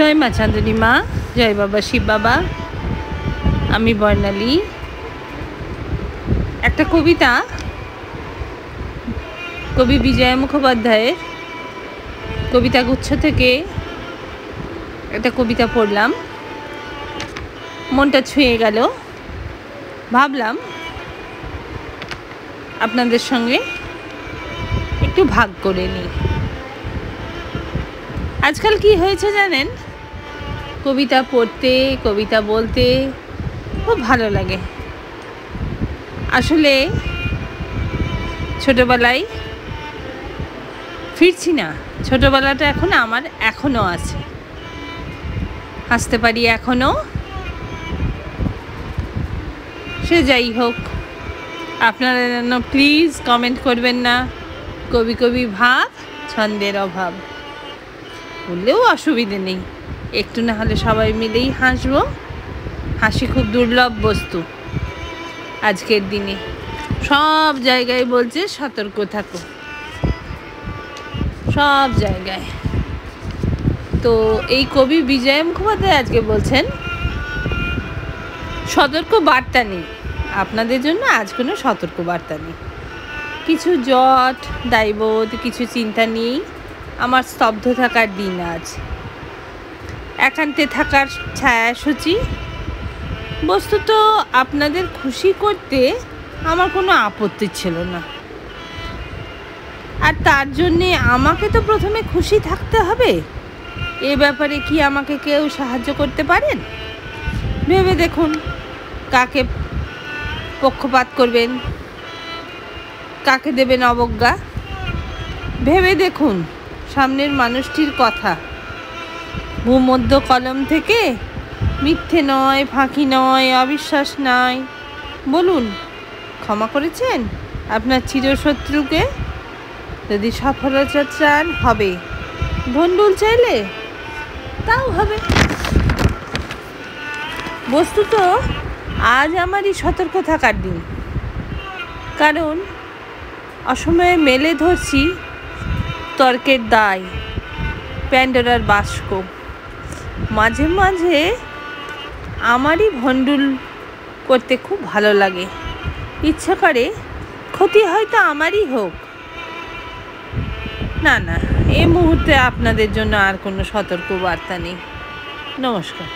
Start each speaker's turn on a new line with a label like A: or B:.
A: জয় মা চাঁদনী মা, জয় বাবা শিব বাবা। আমি বর্ণালী। একটা কবিতা কবি বিজয় মুখোপাধ্যায়ের কবিতাগুচ্ছ থেকে একটা কবিতা পড়লাম, মনটা ছুঁয়ে গেল। ভাবলাম আপনাদের সঙ্গে একটু ভাগ করে নিই। আজকাল কি হয়েছে জানেন, কবিতা পড়তে, কবিতা বলতে খুব ভালো লাগে। আসলে ছোটোবেলায় ফিরছি না, ছোটোবেলাটা এখন আমার এখনও আছে, হাসতে পারি এখনও। সে যাই হোক, আপনারা যেন প্লিজ কমেন্ট করবেন না কবি কবি ভাব ছন্দের অভাব, বললেও অসুবিধে নেই, একটু না হলে সবাই মিলেই হাসবো। হাসি খুব দুর্লভ বস্তু আজকের দিনে। সব জায়গায় বলছে সতর্ক থাকো, সব জায়গায়। তো এই কবি বিজয় মুখোপাধ্যায় আজকে বলছেন সতর্ক বার্তা নেই, আপনাদের জন্য আজ কোনো সতর্ক বার্তা নেই। কিছু জট দায়বোধ, কিছু চিন্তা নিয়েই আমার স্তব্ধ থাকার দিন আজ। একান্তে থাকার ছায়াসূচি। বস্তুত আপনাদের খুশি করতে আমার কোনো আপত্তি ছিল না, আর তার জন্যে আমাকে তো প্রথমে খুশি থাকতে হবে। এ ব্যাপারে কি আমাকে কেউ সাহায্য করতে পারেন? ভেবে দেখুন, কাকে পক্ষপাত করবেন, কাকে দেবেন অবজ্ঞা। ভেবে দেখুন সামনের মানুষটির কথা। ভূমধ্য কলম থেকে মিথ্যে নয়, ফাঁকি নয়, অবিশ্বাস নয়। বলুন, ক্ষমা করেছেন আপনার চিরশত্রুকে? যদি সফলতা চান হবে, ভণ্ডুল চাইলে তাও হবে। বস্তুত আজ আমারই সতর্ক থাকার দিন, কারণ অসময়ে মেলে ধরছি তর্কের দায়, প্যান্ডোরার বাস্ক। মাঝে মাঝে আমারই ভণ্ডুল করতে খুব ভালো লাগে, ইচ্ছা করে ক্ষতি হয়তো আমারই হোক। না, এই মুহূর্তে আপনাদের জন্য আর কোনো সতর্ক বার্তা নেই। নমস্কার।